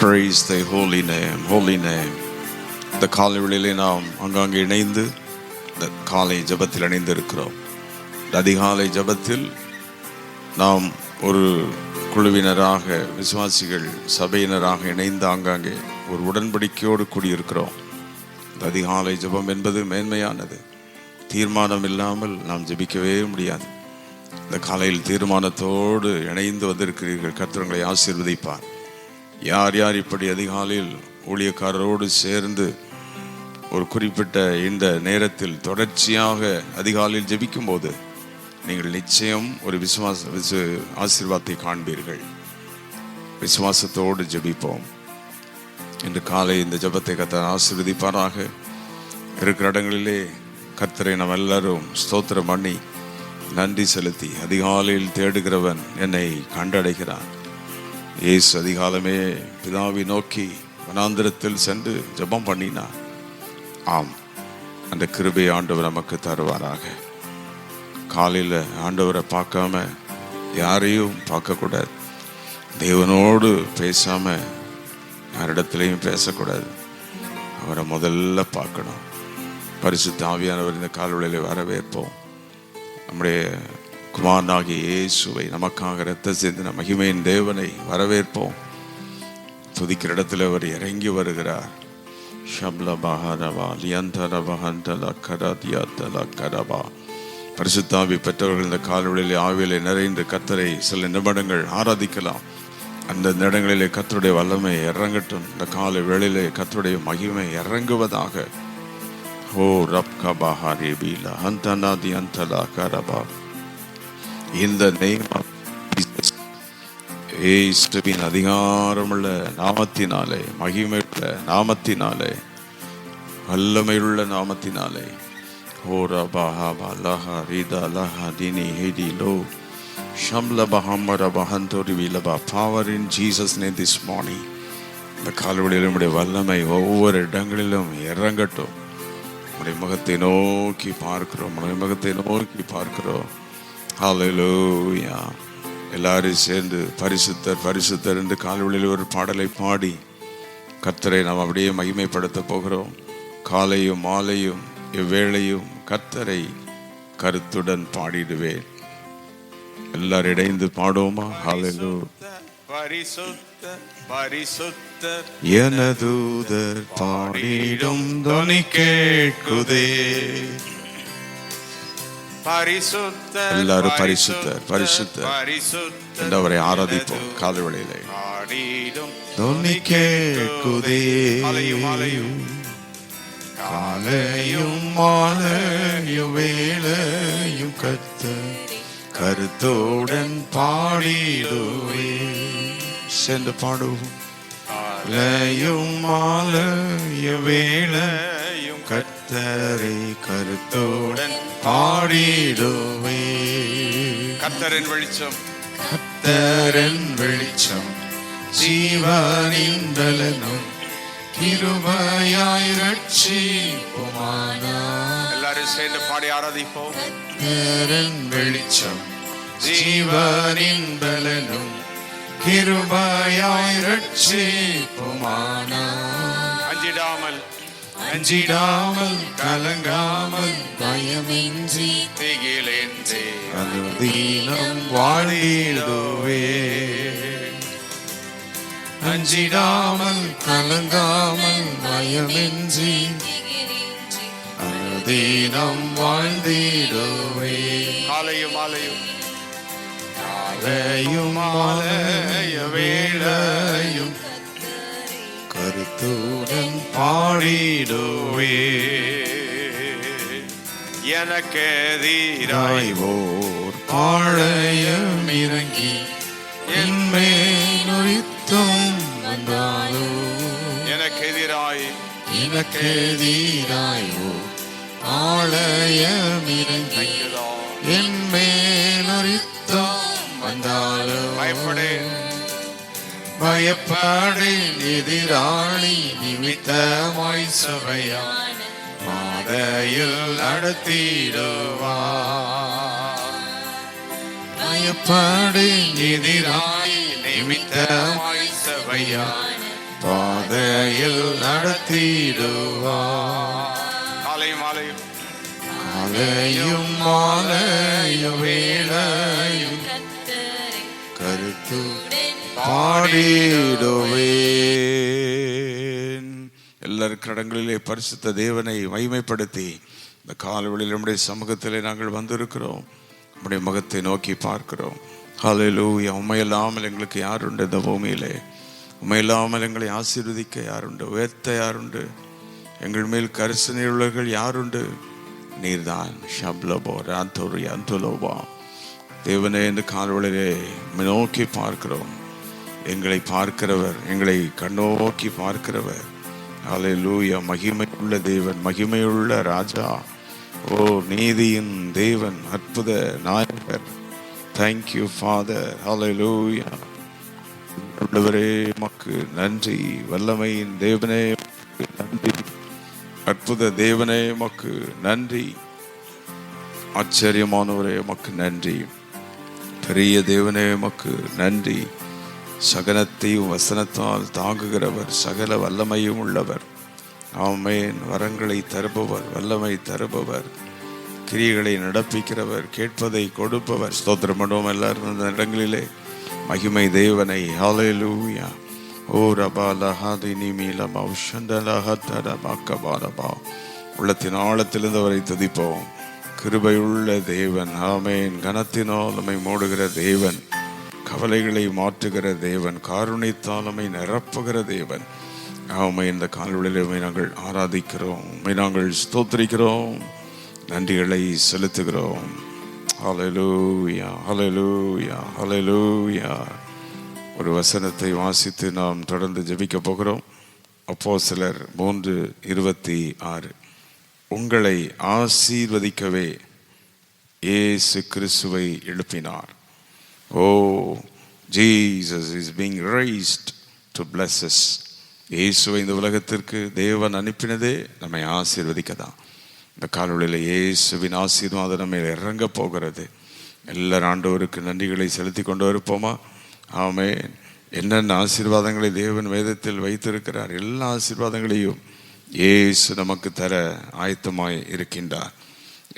Praise thy holy name, holy name. இந்த காலை வேளையிலே நாம் அங்காங்கே இணைந்து இந்த காலை ஜபத்தில் இணைந்து இருக்கிறோம். அதிகாலை ஜபத்தில் நாம் ஒரு குழுவினராக, விசுவாசிகள் சபையினராக இணைந்து ஆங்காங்கே ஒரு உடன்படிக்கையோடு கூடியிருக்கிறோம். இந்த அதிகாலை ஜபம் என்பது மேன்மையானது. தீர்மானம் இல்லாமல் நாம் ஜபிக்கவே முடியாது. இந்த காலையில் தீர்மானத்தோடு இணைந்து வந்திருக்கிறீர்கள். கர்த்தர் உங்களை ஆசீர்வதிப்பார். யார் யார் இப்படி அதிகாலையில் ஊழியக்காரரோடு சேர்ந்து ஒரு குறிப்பிட்ட இந்த நேரத்தில் தொடர்ச்சியாக அதிகாலையில் ஜெபிக்கும் போது நீங்கள் நிச்சயம் ஒரு ஆசீர்வாதத்தை காண்பீர்கள். விசுவாசத்தோடு ஜெபிப்போம். இன்று காலை இந்த ஜெபத்தை கர்த்தர் ஆசீர்வதிப்பாராக. இருக்கிற இடங்களிலே கர்த்தரை நாம் எல்லாரும் ஸ்தோத்திரம் பண்ணி நன்றி செலுத்தி, அதிகாலையில் தேடுகிறவன் என்னை கண்டடைகிறான். இயேசு அதிகாலமே பிதாவை நோக்கி வனாந்திரத்தில் சென்று ஜெபம் பண்ணினார். ஆம், அந்த கிருபை ஆண்டவர் நமக்கு தருவாராக. காலையில் ஆண்டவரை பார்க்காம யாரையும் பார்க்கக்கூடாது. தேவனோடு பேசாம யாரிடத்துலையும் பேசக்கூடாது. அவரை முதல்ல பார்க்கணும். பரிசுத்த ஆவியானவர் இந்த கால்வழியில் வரவேற்போம். நம்முடைய குமாரனாகிய இயேசுவை, நமக்காக இரத்த சிந்தின மகிமையின் தேவனை வரவேற்போம். துதிக்கிற இடத்துல அவர் இறங்கி வருகிறார். பரிசுத்தாவி பெற்றவர்கள் இந்த கால்வழியிலே ஆவியிலே நிறைந்து கர்த்தரை சில நிமிடங்கள் ஆராதிக்கலாம். அந்த இடங்களிலே கர்த்தருடைய வல்லமை இறங்கட்டும். இந்த கால வேளையிலே கர்த்தருடைய மகிமை இறங்குவதாக. ஓ ரப்கா Pahari Beela ஹந்தனாதி அந்தலா கரபா. In the name of Jesus, இயேசுவின் அதிகாரமுள்ள நாமத்தினாலே, மகிமையுள்ள நாமத்தினாலே, வல்லமையுள்ள நாமத்தினாலே, Hora பாஹாபா லஹா Rida லஹா தினி ஹெடி low ஷம்ல பஹம்மர பஹந்தோரி விலபா. Power in Jesus' name this morning. இந்த கால்வழியில் நம்முடைய வல்லமை ஒவ்வொரு இடங்களிலும் இறங்கட்டும். நம்முடைய முகத்தை நோக்கி பார்க்கிறோம், நம்முடைய முகத்தை நோக்கி பார்க்கிறோம். ஹல்லேலூயா. எல்லாரும் சேர்ந்து பரிசுத்தர் பரிசுத்தர் என்று கால்வழியில் ஒரு பாடலை பாடி கர்த்தரை நாம் அப்படியே மகிமைப்படுத்த போகிறோம். காலையும் மாலையும் இவ்வேளையும் கர்த்தரை கருத்துடன் பாடிடுவேன். எல்லாரும் இணைந்து பாடுவோமா? ஹல்லேலூயா. பரிசுத்தர் பரிசுத்தர் என தூதர் பாடிடும் தொனி கேட்குதே. எல்லாரும் பரிசுத்தர் பரிசுத்தர் என்றவரை ஆராதிப்போம். காலைவேளையிலே தொனி கேட்குதே. காலையும் மாலையும் வேளையும் கர்த்தர் கருத்துடன் பாடிடுவே. சென்று பாடுவோம். காலையும் மாலையும் வேளையும் கர்த்தரை கருத்துடன் பாடிடுவே. கர்த்தரின் வெளிச்சம், கர்த்தரின் வெளிச்சம், ஜீவனின் பலனும் கிருபையாய் ரட்சிப்புமானார். எல்லாரும் சேர்ந்து பாடி ஆராதிப்போம். கர்த்தரின் வெளிச்சம், ஜீவனின் பலனும் கிருபையாய் ரட்சிப்புமானார். அஞ்சிடாமல் அஞ்சிடாமல் கலங்காமல் பயமின்றி திகிலின்றி அனுதினம் வாழிடுவே. அஞ்சிடாமல் கலங்காமல் பயமின்றி அனுதினம் வாழ்ந்திடுவே. காலையும் மாலையும் காலையும் மாலைய வேளையும் கருத்துடன் பாடிடுவே. எனக்கு எதிராய் ஓர் பாளையம் இறங்கி என் மேல் நுரித்தும் வந்தாலோ. எனக்கு எதிராய் ஓர் பாளையம் இறங்கி என் மேல் நுரித்தும் வந்தாலோ. பயப்படேன் எதிராளி நிமித்தமாய் சபையான மாதையில் நடத்திடுவார். பயப்படேன் எதிராளி நிமித்தமாய் சபையான பாதையில் நடத்திடுவார். காலையும் மாலையும் காலையும் மாலையும் வேளையும் கருத்து பாடிடுவேன். எல்லாரும் கடங்களிலே பரிசுத்த தேவனை மகிமைப்படுத்தி இந்த காலவெளியில் நம்முடைய சமூகத்திலே நாங்கள் வந்திருக்கிறோம். நம்முடைய முகத்தை நோக்கி பார்க்கிறோம். ஹல்லேலூயா. உண்மையில்லாமல் எங்களுக்கு யாருண்டு இந்த பூமியிலே? உண்மையில்லாமல் எங்களை ஆசீர்வதிக்க யாருண்டு? உயர்த்த யாருண்டு? எங்கள் மேல் கரிசனை உள்ளவர்கள் யாருண்டு? நீர்தான். ஷப்லபோ ராந்தோரி அந்துலோபா. தேவனே, இந்த காலவெளியிலே நோக்கி பார்க்கிறோம். எங்களை பார்க்கிறவர், எங்களை கண்ணோக்கி பார்க்கிறவர். ஹல்லேலூயா. மகிமையுள்ள தேவன், மகிமையுள்ள ராஜா, ஓ நீதியின் தேவன், அற்புத நாயகர். Thank you father. ஹல்லேலூயா. ஆண்டவரே உமக்கு நன்றி. வல்லமையின் தேவனே நன்றி. அற்புத தேவனே உமக்கு நன்றி. ஆச்சரியமானவரே உமக்கு நன்றி. பெரிய தேவனே உமக்கு நன்றி. சகலத்தையும் வசனத்தால் தாங்குகிறவர், சகல வல்லமையும் உள்ளவர். ஆமென். வரங்களை தருபவர், வல்லமை தருபவர், கிரியைகளை நடப்பிக்கிறவர், கேட்பதை கொடுப்பவர். ஸ்தோத்திரம் பண்ணுவோம் எல்லாரும் அந்த இடங்களிலே மகிமை தேவனை. ஹல்லேலூயா. ஓ ரபா லஹாதி நிமிலபா உஷந்தலஹத்தரபாக்கபாரபா. உள்ளத்தின் ஆழத்திலிருந்தவரை துதிப்போம். கிருபையுள்ள தேவன். ஆமென். கனத்தினால் நம்மை மூடுகிற தேவன், கவலைகளை மாற்றுகிற தேவன், காருண்யத்தால் நம்மை நிரப்புகிற தேவன். உம்மை இந்த கால்வெளியிலே உம்மை நாங்கள் ஆராதிக்கிறோம், உம்மை நாங்கள் ஸ்தோத்திரிக்கிறோம், நன்றிகளை செலுத்துகிறோம். ஹல்லேலூயா, ஹல்லேலூயா, ஹல்லேலூயா. ஒரு வசனத்தை வாசித்து நாம் தொடர்ந்து ஜெபிக்க போகிறோம். அப்போஸ்தலர் 3:26. உங்களை ஆசீர்வதிக்கவே இயேசு கிறிஸ்துவை எழுப்பினார். Oh, Jesus is being raised to bless us. இயேசுவை இந்த உலகத்திற்கு தேவன் அனுப்பினதே நம்மை ஆசீர்வதிக்கதான். இந்த காலவெளியில் இயேசுவின் ஆசீர்வாதம் நம்ம இறங்க போகிறது. எல்லாரும் ஆண்டவருக்கு நன்றிகளை செலுத்தி கொண்டு இருப்போமா? ஆமென். என்னென்ன ஆசீர்வாதங்களை தேவன் வேதத்தில் வைத்திருக்கிறார், எல்லா ஆசீர்வாதங்களையும் இயேசு நமக்கு தர ஆயத்தமாய் இருக்கின்றார்.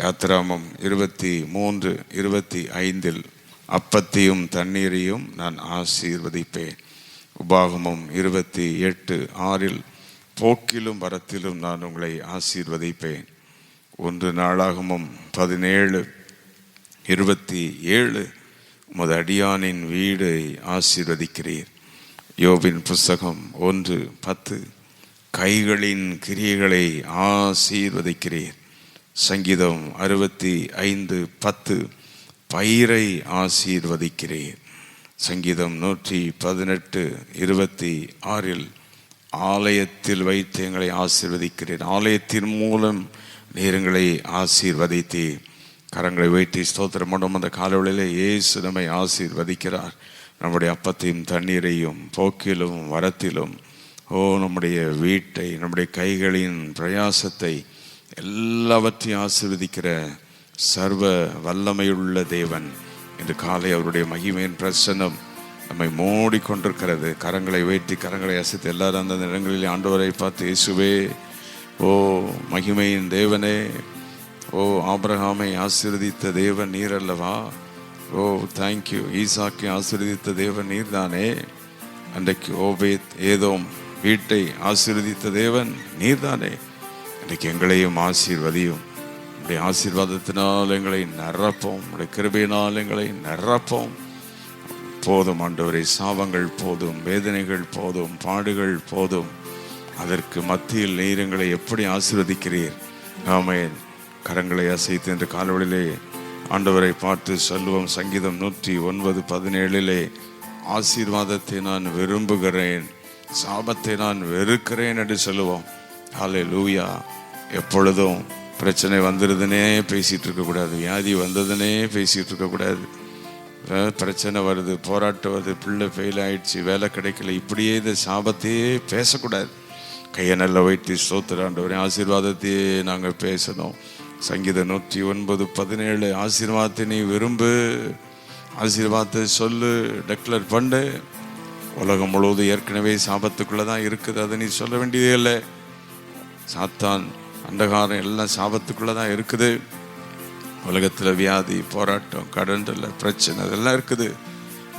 யாத்திராமம் 23:25 அப்பத்தையும் தண்ணீரையும் நான் ஆசீர்வதிப்பேன். உபாகமம் 28:6 போக்கிலும் வரத்திலும் நான் உங்களை ஆசீர்வதிப்பேன். 1 நாளாகமம் 17:27 உமது அடியானின் வீடை ஆசீர்வதிக்கிறீர். யோபின் புஸ்தகம் 1:10 கைகளின் கிரியைகளை ஆசீர்வதிக்கிறீர். சங்கீதம் 65:10 பயிரை ஆசீர்வதிக்கிறீர். சங்கீதம் 118:26 ஆலயத்தில் வைத்து எங்களை ஆசீர்வதிக்கிறீர். ஆலயத்தின் மூலம் நீரங்களை ஆசீர்வதித்தீர். கரங்களை வைத்து ஸ்தோத்திரம் பண்ணும். அந்த காலவெளியிலே இயேசு நம்மை ஆசீர்வதிக்கிறார். நம்முடைய அப்பத்தையும் தண்ணீரையும் போக்கிலும் வரத்திலும், ஓ நம்முடைய வீட்டை, நம்முடைய கைகளின் பிரயாசத்தை எல்லாவற்றையும் ஆசீர்வதிக்கிற சர்வ வல்லமையுள்ள தேவன். இன்று காலை அவருடைய மகிமையின் பிரசன்னம் நம்மை மூடிக்கொண்டிருக்கிறது. கரங்களை வைத்து கரங்களை அசைத்து எல்லாரும் அந்த இடங்களில் ஆண்டவரை பார்த்து, இயேசுவே, ஓ மகிமையின் தேவனே, ஓ ஆபிரகாமை ஆசீர்வதித்த தேவன் நீர் அல்லவா? ஓ தேங்க்யூ. ஈசாக்கை ஆசீர்வதித்த தேவன் நீர் தானே. அன்றைக்கு ஓபேத் ஏதோம் வீட்டை ஆசீர்வதித்த தேவன் நீர் தானே. இன்றைக்கு எங்களையும் ஆசீர்வதியும். உடைய ஆசீர்வாதத்தினால் எங்களை நிரப்போம். உடைய கிருபையினால் எங்களை நிரப்போம். போதும் ஆண்டவரே, சாபங்கள் போதும், வேதனைகள் போதும், பாடுகள் போதும். அதற்கு மத்தியில் நீர் எங்களை எப்படி ஆசீர்வதிக்கிறீர். ஆமென். கரங்களை அசைத்து என்ற காலவெளியிலே ஆண்டவரை பார்த்து சொல்லுவோம். சங்கீதம் 109:17 ஆசீர்வாதத்தை நான் விரும்புகிறேன், சாபத்தை நான் வெறுக்கிறேன் என்று சொல்லுவோம். ஹல்லேலூயா. எப்பொழுதும் பிரச்சனை வந்துடுதுன்னே பேசிகிட்டு இருக்கக்கூடாது, வியாதி வந்ததுன்னே பேசிகிட்டு இருக்கக்கூடாது. பிரச்சனை வருது, போராட்டம் வருது, பிள்ளை ஃபெயில் ஆயிடுச்சு, வேலை கிடைக்கல, இப்படியே இந்த சாபத்தையே பேசக்கூடாது. கையை நல்லா வைத்து ஸ்தோத்திரம் ஆண்டவரே, ஆசீர்வாதத்தையே நாங்கள் பேசணும். சங்கீதம் 109:17 ஆசீர்வாதத்தை நீ விரும்பு, ஆசீர்வாதத்தை சொல்லு, டெக்ளேர் பண்ணு. உலகம் முழுவதும் ஏற்கனவே சாபத்துக்குள்ளதான் இருக்குது. அதை நீ சொல்ல வேண்டியதே இல்லை. சாத்தான், அந்தகாரம் எல்லாம் சாபத்துக்குள்ளதான் இருக்குது. உலகத்தில் வியாதி, போராட்டம், கடன், பிரச்சனை அதெல்லாம் இருக்குது.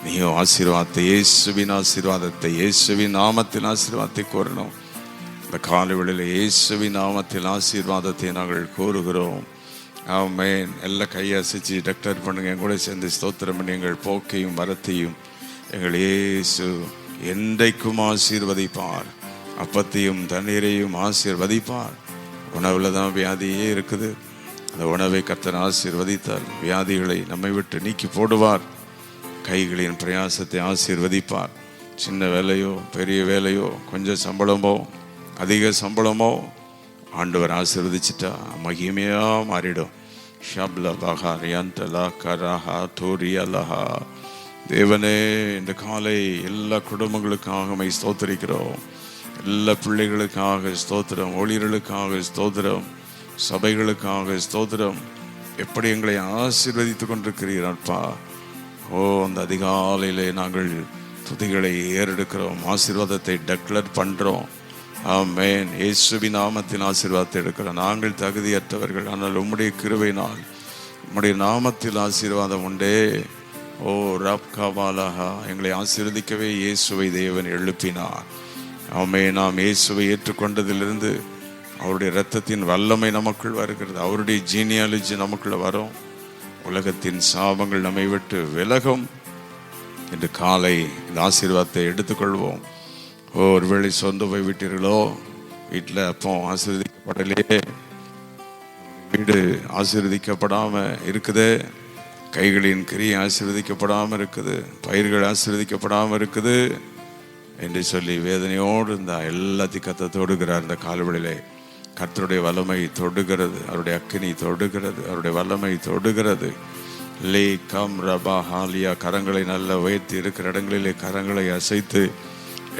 நீயும் ஆசீர்வாதத்தை, இயேசுவின் ஆசீர்வாதத்தை, இயேசுவின் நாமத்தில் ஆசீர்வாதத்தை கோரணும். இந்த காலைவெளியில் இயேசுவின் நாமத்தில் ஆசீர்வாதத்தை நாங்கள் கோருகிறோம். ஆமென். எல்லாம் கையை அசைச்சு டாக்டர் பண்ணுங்க. என் கூட சேர்ந்து ஸ்தோத்திரம் பண்ணி எங்கள் போக்கையும் வரத்தையும் எங்கள் இயேசு என்றைக்கும் ஆசீர்வதிப்பார். அப்பத்தையும் தண்ணீரையும் ஆசீர்வதிப்பார். உணவில் தான் வியாதியே இருக்குது. அந்த உணவை கர்த்தர் ஆசீர்வதித்தால் வியாதிகளை நம்மை விட்டு நீக்கி போடுவார். கைகளின் பிரயாசத்தை ஆசீர்வதிப்பார். சின்ன வேலையோ பெரிய வேலையோ, கொஞ்சம் சம்பளமோ அதிக சம்பளமோ, ஆண்டவர் ஆசீர்வதிச்சிட்டா மகிமையா மாறிடும். தேவனே, இந்த காலை எல்லா குடும்பங்களுக்காக ஸ்தோத்திரிக்கிறோம். எல்லா பிள்ளைகளுக்காக ஸ்தோத்திரம், ஊழியர்களுக்காக ஸ்தோத்திரம், சபைகளுக்காக ஸ்தோத்திரம். எப்படி எங்களை ஆசீர்வதித்து கொண்டிருக்கிறீரப்பா. அந்த அதிகாலையிலே நாங்கள் துதிகளை ஏறெடுக்கிறோம், ஆசீர்வாதத்தை டெக்ளேர் பண்றோம். ஆமென். இயேசுவின் நாமத்தின் ஆசீர்வாதத்தை எடுக்கிறோம். நாங்கள் தகுதியற்றவர்கள், ஆனால் உம்முடைய கிருபையினால் உம்முடைய நாமத்தில் ஆசீர்வாதம் உண்டே. ரப்காபாலஹா, எங்களை ஆசீர்வதிக்கவே இயேசுவை தேவன் எழுப்பினார். ஆமென். நாம் இயேசுவை ஏற்றுக்கொண்டதிலிருந்து அவருடைய இரத்தத்தின் வல்லமை நமக்குள் வருகிறது. அவருடைய ஜீனியாலஜி நமக்குள்ள வரும். உலகத்தின் சாபங்கள் நம்மை விட்டு விலகும். இன்று காலை இந்த ஆசீர்வாதத்தை எடுத்துக்கொள்வோம். ஒருவேளை சொந்த போய் விட்டீர்களோ, வீட்டில் அப்போ ஆசீர்வதிக்கப்படலையே, வீடு ஆசீர்வதிக்கப்படாம இருக்குது, கைகளின் கிரியை ஆசீர்வதிக்கப்படாம இருக்குது, பயிர்கள் ஆசீர்வதிக்கப்படாம இருக்குது என்று சொல்லி வேதனையோடு இருந்தா எல்லாத்தையும் கர்த்தர் தொடுகிறார். இந்த காலவெளியிலே கர்த்தருடைய வல்லமை தொடுகிறது, அவருடைய அக்கினி தொடுகிறது, அவருடைய வல்லமை தொடுகிறது. லே கம் ரபா ஹாலியா, கரங்களை நல்ல உயர்த்தி இருக்கிற இடங்களிலே கரங்களை அசைத்து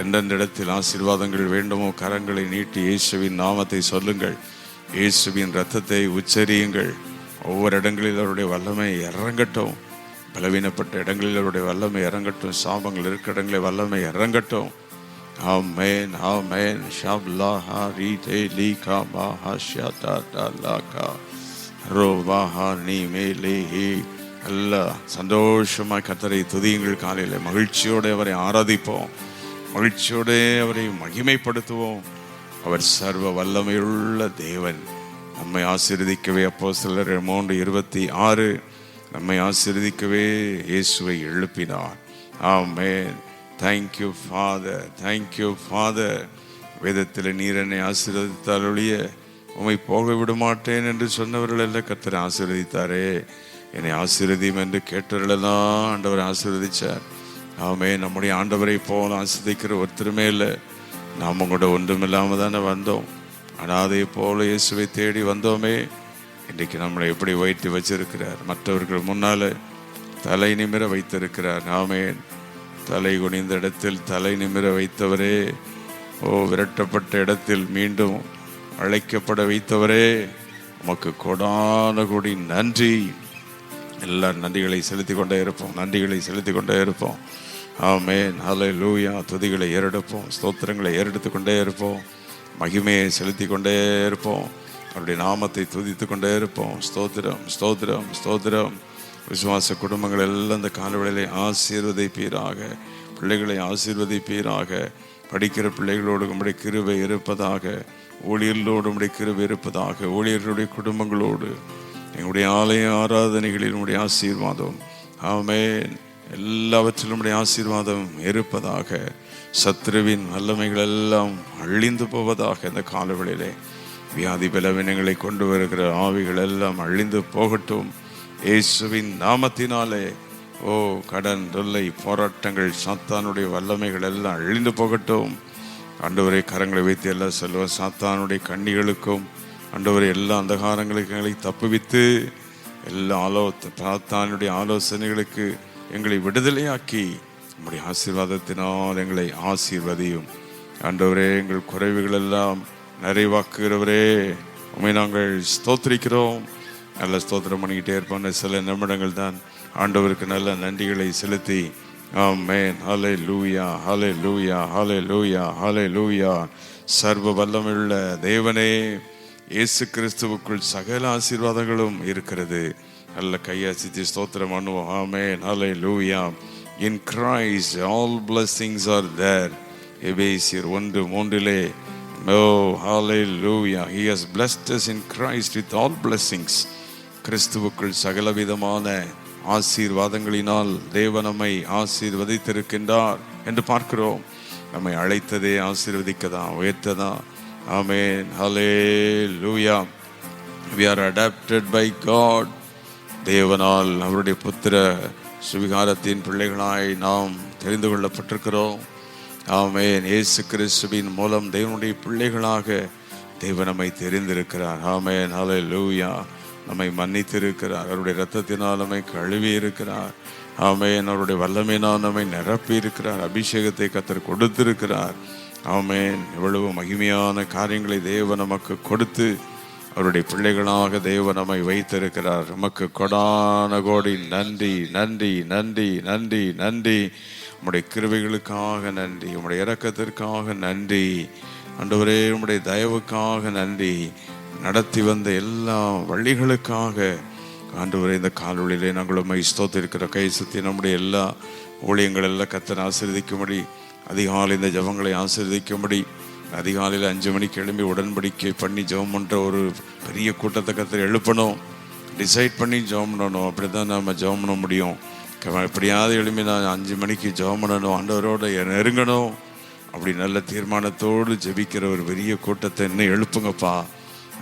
எந்தெந்த இடத்தில் ஆசீர்வாதங்கள் வேண்டுமோ கரங்களை நீட்டி இயேசுவின் நாமத்தை சொல்லுங்கள். இயேசுவின் இரத்தத்தை உச்சரியுங்கள். ஒவ்வொரு இடங்களில் அவருடைய வல்லமை இறங்கட்டும். பலவீனப்பட்ட இடங்களில் அவருடைய வல்லமை இறங்கட்டும். சாபங்கள் இருக்கிற இடங்களில் வல்லமை இறங்கட்டும். ஆமென், ஆமென். ஷப்லாஹா ரீதே லீகா பாஹா ஷாதா ரோபாஹா நீ மேலேஹி. எல்லாம் சந்தோஷமாய் கர்த்தரை துதியுங்கள். காலையில் மகிழ்ச்சியோடு அவரை ஆராதிப்போம், மகிழ்ச்சியோடு அவரை மகிமைப்படுத்துவோம். அவர் சர்வ வல்லமையுள்ள தேவன். நம்மை ஆசீர்வதிக்கவே அப்போஸ்தலர் 3:26 நம்மை ஆசீர்வதிக்கவே இயேசுவை எழுப்பினார். Amen. Thank you father, thank you father. வேதத்தில் நீர் என்னை ஆசீர்வதித்தால் ஒழிய உம்மை போக விட மாட்டேன் என்று சொன்னவர்கள் எல்லாம் கர்த்தரை ஆசீர்வதித்தாரே. என்னை ஆசீர்வதியும் என்று கேட்டவர்களெல்லாம் ஆண்டவர் ஆசீர்வதிச்சார். ஆமென். நம்முடைய ஆண்டவரை போல ஆசீர்வதிக்கிற ஒருத்தருமே இல்லை. நாம் கூட ஒன்றுமில்லாம தானே வந்தோம். அனாதை போல இயேசுவை தேடி வந்தோமே. இன்றைக்கு நம்மளை எப்படி வைத்து வச்சிருக்கிறார். மற்றவர்கள் முன்னால தலை நிமிர வைத்திருக்கிறார். ஆமென். தலை குனிந்த இடத்தில் தலை நிமிர வைத்தவரே, விரட்டப்பட்ட இடத்தில் மீண்டும் அழைக்கப்பட வைத்தவரே, உமக்கு கொடான கொடி நன்றி. எல்லா நன்றிகளை செலுத்தி கொண்டே இருப்போம், நன்றிகளை செலுத்தி கொண்டே இருப்போம். ஆமென். ஹல்லேலூயா. துதிகளை ஏறெடுப்போம், ஸ்தோத்திரங்களை ஏறெடுத்து கொண்டே இருப்போம், மகிமையை செலுத்தி கொண்டே இருப்போம், அவருடைய நாமத்தை துதித்து கொண்டே இருப்போம். ஸ்தோத்திரம், ஸ்தோத்திரம், ஸ்தோத்திரம். விசுவாச குடும்பங்கள் எல்லாம் இந்த காலவெளியிலே ஆசீர்வதிப்பீராக, பிள்ளைகளை ஆசீர்வதிப்பீராக. படிக்கிற பிள்ளைகளோடு உம்முடைய கிருபை இருப்பதாக, ஊழியர்களோடு உம்முடைய கிருபை இருப்பதாக, ஊழியர்களுடைய குடும்பங்களோடு எங்களுடைய ஆலய ஆராதனைகளில் உம்முடைய ஆசீர்வாதம், ஆமென், எல்லாவற்றிலும் உம்முடைய ஆசீர்வாதம் இருப்பதாக. சத்ருவின் வல்லமைகள் எல்லாம் அழிந்து போவதாக. இந்த காலவெளியிலே வியாதி பலவீனங்களை கொண்டு வருகிற ஆவிகள் எல்லாம் அழிந்து போகட்டும் இயேசுவின் நாமத்தினாலே. கடன், தொல்லை, போராட்டங்கள், சாத்தானுடைய வல்லமைகள் எல்லாம் அழிந்து போகட்டும். ஆண்டவரை கரங்களை வைத்து எல்லாம் செல்வ சாத்தானுடைய கண்ணிகளுக்கும் ஆண்டவரை எல்லா அந்தகாரங்களுக்கு எங்களை தப்புவித்து எல்லா சாத்தானுடைய ஆலோசனைகளுக்கு எங்களை விடுதலையாக்கி நம்முடைய ஆசீர்வாதத்தினால் எங்களை ஆசீர்வதியும். ஆண்டவரே, எங்கள் குறைவுகள் எல்லாம் நிறைவாக்குகிறவரே, உம்மை நாங்கள் ஸ்தோத்திரிக்கிறோம். நல்ல ஸ்தோத்திரம் பண்ணிக்கிட்டே இருப்போம். சில நிமிடங்கள் தான் ஆண்டவருக்கு நல்ல நன்றிகளை செலுத்தி ஆமென். ஹல்லேலூயா, ஹல்லேலூயா, ஹல்லேலூயா, ஹல்லேலூயா. சர்வ வல்லமையுள்ள தேவனே, இயேசு கிறிஸ்துவுக்குள் சகல ஆசீர்வாதங்களும் இருக்கிறது. நல்ல கையசித்து ஸ்தோத்திரம் பண்ணுவோம். ஆமென். ஹல்லேலூயா. In Christ all blessings are there. எபேசியர் 1:3. Oh, hallelujah. He has blessed us in Christ with all blessings. கிறிஸ்துவுக்குள் சகலவிதமான ஆசீர்வாதங்களினால் தேவன் நம்மை ஆசீர்வதித்திருக்கின்றார் என்று பார்க்கிறோம். நம்மை அழைத்ததே ஆசீர்வதிக்கதான், உயர்த்ததான். ஆமென். ஹல்லேலூயா. We are adopted by God. தேவனால் அவருடைய புத்திர சுவிகாரத்தின் பிள்ளைகளாய் நாம் தெரிந்து கொள்ளப்பட்டிருக்கிறோம். ஆமென். இயேசு கிறிஸ்துவின் மூலம் தேவனுடைய பிள்ளைகளாக தேவன் நம்மை தெரிந்திருக்கிறார். ஆமென். ஹல்லேலூயா. நம்மை மன்னித்திருக்கிறார். அவருடைய இரத்தத்தினால் நம்மை கழுவி இருக்கிறார். ஆமென். அவருடைய வல்லமையினால் நம்மை நிரப்பி இருக்கிறார். அபிஷேகத்தை கர்த்தர் கொடுத்திருக்கிறார். ஆமென். எவ்வளவு மகிமையான காரியங்களை தேவன் நமக்கு கொடுத்து அவருடைய பிள்ளைகளாக தேவன் நம்மை வைத்திருக்கிறார். நமக்கு கொடான கோடி நன்றி, நன்றி, நன்றி, நன்றி, நன்றி. உம்முடைய கிருபைகளுக்காக நன்றி, உம்முடைய இரக்கத்திற்காக நன்றி ஆண்டவரே, உம்முடைய தயவுக்காக நன்றி. நடத்தி வந்த எல்லா வழிகளுக்காக ஆண்டவரே, இந்த காலொளியிலே நாங்கள் உம்மை ஸ்தோத்திரிக்கிற கை சுற்றி நம்முடைய எல்லா ஊழியங்கள் எல்லாம் கர்த்தர் ஆசீர்வதிக்கும்படி, அதிகாலை இந்த ஜெபங்களை ஆசீர்வதிக்கும்படி, அதிகாலையில் 5 மணிக்கு எழும்பி உடன்படிக்கை பண்ணி ஜெபம் பண்ணுற ஒரு பெரிய கூட்டத்தை கர்த்தர் எழுப்பணும். டிசைட் பண்ணி ஜெபம் பண்ணணும். அப்படி தான் நம்ம ஜெபம் பண்ண முடியும். எப்படியாவது எழும்பி நான் 5 மணிக்கு ஜெபம் பண்ணணும், ஆண்டவரோட நெருங்கணும், அப்படி நல்ல தீர்மானத்தோடு ஜெபிக்கிற ஒரு பெரிய கூட்டத்தை இன்னும் எழுப்புங்கப்பா.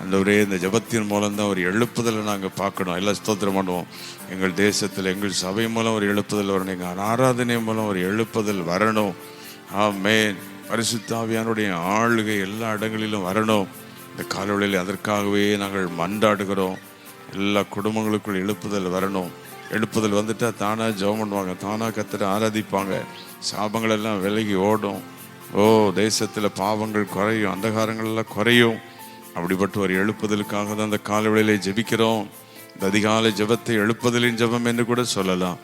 ஆண்டவரே, இந்த ஜெபத்தின் மூலம்தான் ஒரு எழுப்புதலை நாங்கள் பார்க்கணும். எல்லாம் ஸ்தோத்திரம் பண்ணுவோம். எங்கள் தேசத்தில் எங்கள் சபை மூலம் ஒரு எழுப்புதல் வரணும். எங்கள் ஆராதனை மூலம் ஒரு எழுப்புதல் வரணும். ஆமென். பரிசுத்த ஆவியானுடைய ஆளுகை எல்லா இடங்களிலும் வரணும். இந்த காலவெளியில் அதற்காகவே நாங்கள் மன்றாடுகிறோம். எல்லா குடும்பங்களுக்குள் எழுப்புதல் வரணும். எழுப்புதல் வந்துட்டால் தானாக ஜெபம் பண்ணுவாங்க, தானாக கர்த்தரை ஆராதிப்பாங்க, சாபங்கள் எல்லாம் விலகி ஓடும். ஓ, தேசத்தில் பாவங்கள் குறையும், அந்தகாரங்கள் எல்லாம் குறையும். அப்படிப்பட்ட ஒரு எழுப்புதலுக்காக தான் அந்த காலவெளியிலே ஜெபிக்கிறோம். இந்த அதிகாலை ஜெபத்தை எழுப்புதலின் ஜெபம் என்று கூட சொல்லலாம்.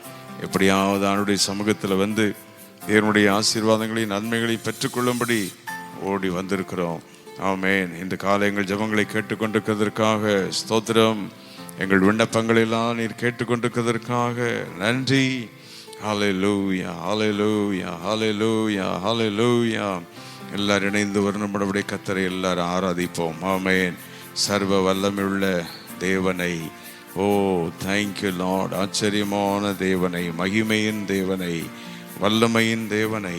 எப்படியாவது அவனுடைய சமூகத்தில் வந்து தேவனுடைய ஆசீர்வாதங்களை நன்மைகளை பெற்றுக்கொள்ளும்படி ஓடி வந்திருக்கிறோம். ஆமென். இந்த காலை எங்கள் ஜெபங்களை கேட்டுக்கொண்டிருக்கிறதற்காக ஸ்தோத்திரம். எங்கள் விண்ணப்பங்களெல்லாம் நீர் கேட்டுக்கொண்டிருக்கிறதற்காக நன்றி. ஹல்லேலூயா, ஹல்லேலூயா, ஹல்லேலூயா, ஹல்லேலூயா. எல்லாரும் இணைந்து வரணும்படியே கர்த்தரை எல்லாரும் ஆராதிப்போம். ஆமென். சர்வ வல்லமையுள்ள தேவனை, ஓ தேங்க்யூ லார்ட், ஆச்சரியமான தேவனை, மகிமையின் தேவனை, வல்லமையின் தேவனை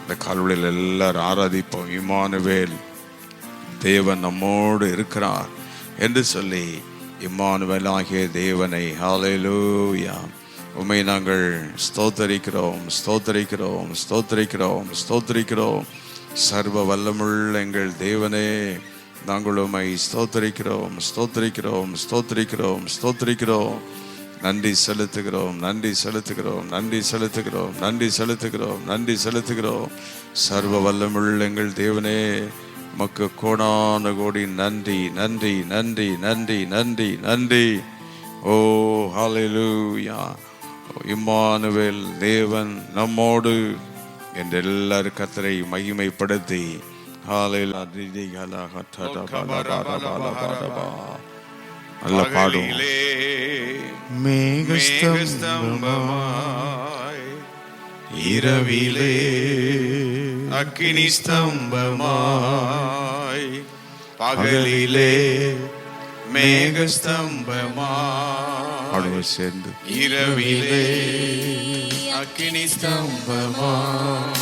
இந்த கால்வழியில் எல்லாரும் ஆராதிப்போம். இம்மானுவேல், தேவன் நம்மோடு இருக்கிறார் என்று சொல்லி இம்மானுவேல் ஆகிய தேவனை, ஹல்லேலூயா, உம்மை நாங்கள் ஸ்தோத்தரிக்கிறோம், ஸ்தோத்தரிக்கிறோம், ஸ்தோத்தரிக்கிறோம், ஸ்தோத்தரிக்கிறோம். சர்வ வல்லமுள்ள எங்கள் தேவனே, நாங்கள் உம்மை ஸ்தோத்தரிக்கிறோம், ஸ்தோத்தரிக்கிறோம், ஸ்தோத்தரிக்கிறோம், ஸ்தோத்தரிக்கிறோம். நன்றி செலுத்துகிறோம், நன்றி செலுத்துகிறோம், நன்றி செலுத்துகிறோம், நன்றி செலுத்துகிறோம், நன்றி செலுத்துகிறோம். சர்வ வல்லமுள்ள எங்கள் தேவனே, உமக்கு கோடான கோடி நன்றி, நன்றி, நன்றி, நன்றி, நன்றி, நன்றி. ஓ ஹல்லேலூயா. இம்மானுவேல், தேவன் நம்மோடு என்று எல்லாரும் கர்த்தரை மகிமைப்படுத்தி நல்ல பாடும். மேகஸ்தம்பமாய் இரவிலே அக்கினி ஸ்தம்பமாய், பகலிலே மேகஸ்தம்பமாய், சேர்ந்து இரவிலே அக்கினி ஸ்தம்பமாய்,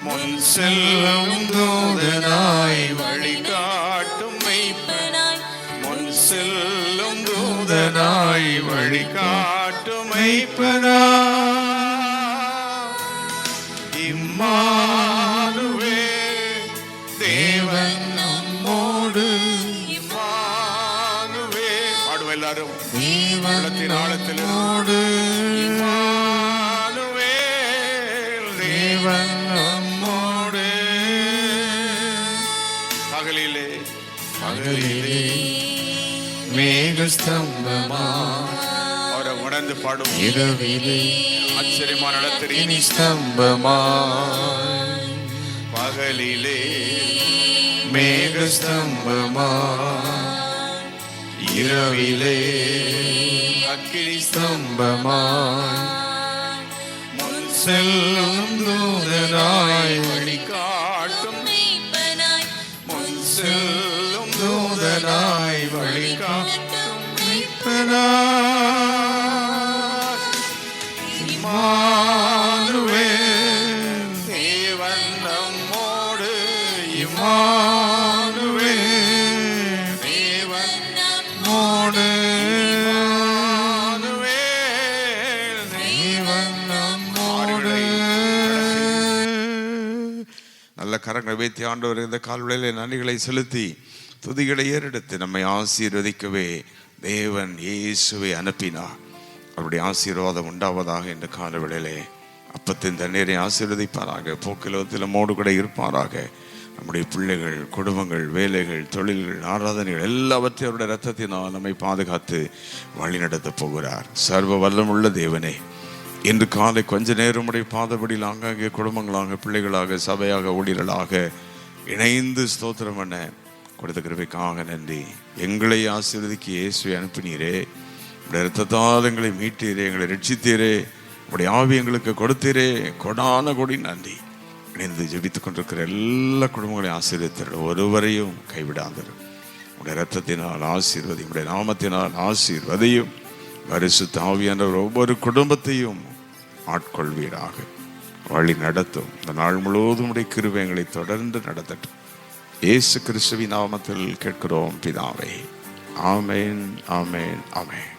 முன் செல்லும் தூதனாய் வழிகாட்டும் மெய்ப்பனாய், முன் செல்லும் தூதனாய் வழிகாட்டும் மெய்ப்பனாய். இம்மானுவேல், தேவன் நம்மோடு. இம்மானுவேல், பாடுவோம் எல்லாரும். உள்ளத்தின் ஆழத்திலோடு இம்மானுவேல், தேவன் நம்மோடு. பகலிலே, பகலிலே மேகஸ்தம்பமா, அவரை உணர்ந்து பாடும். இரவிலே ஆச்சரியமான இடத்தில் ஸ்தம்பமாய், பகலிலே மேக ஸ்தம்பமாய், இரவிலே அக்கினி ஸ்தம்பமாய், முன் செல்லும் தூதனாய் வழிகாட்டும் மீட்பனாய், முன் செல்லும் தூதனாய் வழிகாட்டும் மீட்பனாய், இம்மானுவேல் தேவன் நம்மோடு, இம்மானுவேல் தேவன் நம்மோடு, இம்மானுவேல் தேவன் நம்மோடு. நல்ல கரங்களை வைத்து ஆண்டவர் இந்த கால்வளையிலே நன்றிகளை செலுத்தி துதிகளை ஏறெடுத்து நம்மை ஆசீர்வதிக்கவே தேவன் இயேசுவை அனுப்பினார். அவருடைய ஆசீர்வாதம் உண்டாவதாக என்ற காலவேளையிலே அப்பத்தின் தண்ணீரை ஆசீர்வதிப்பாராக. போக்கிலோகத்தில் நம்மோடு கூட இருப்பாராக. நம்முடைய பிள்ளைகள், குடும்பங்கள், வேலைகள், தொழில்கள், ஆராதனைகள் எல்லாவற்றையும் அவருடைய இரத்தத்தினால் நம்மை பாதுகாத்து வழிநடத்தப் போகிறார். சர்வ வல்லமுள்ள தேவனே, இன்று காலை கொஞ்ச நேரம் உடைய பாதபடியில் ஆங்காங்கே குடும்பங்களாக, பிள்ளைகளாக, சபையாக, ஊழியர்களாக இணைந்து ஸ்தோத்திரம் பண்ண கொடுத்த கிருபைக்காக நன்றி. எங்களை ஆசீர்வதிக்கு இயேசுவை அனுப்பினீரே, உடைய இரத்தத்தால் எங்களை மீட்டீரே, எங்களை ரட்சித்தீரே, உடைய ஆவி எங்களுக்கு கொடுத்தீரே, கொடான கொடி நன்றி. இணைந்து ஜெபித்துக் கொண்டிருக்கிற எல்லா குடும்பங்களையும் ஆசீர்வதித்தீர்கள், ஒருவரையும் கைவிடாதீர்கள். உடைய இரத்தத்தினால் ஆசீர்வதி, உடைய நாமத்தினால் ஆசீர்வதியும். பரிசுத்த ஆவியானவர் ஒவ்வொரு குடும்பத்தையும் ஆட்கொள்வீராக, வழி நடத்தும். இந்த நாள் முழுவதும் உடைய கிருபை எங்களை தொடர்ந்து நடத்தட்டும். இயேசு கிறிஸ்துவின் நாமத்தில் கேட்கிறோம் பிதாவே. ஆமென், ஆமென், ஆமென்.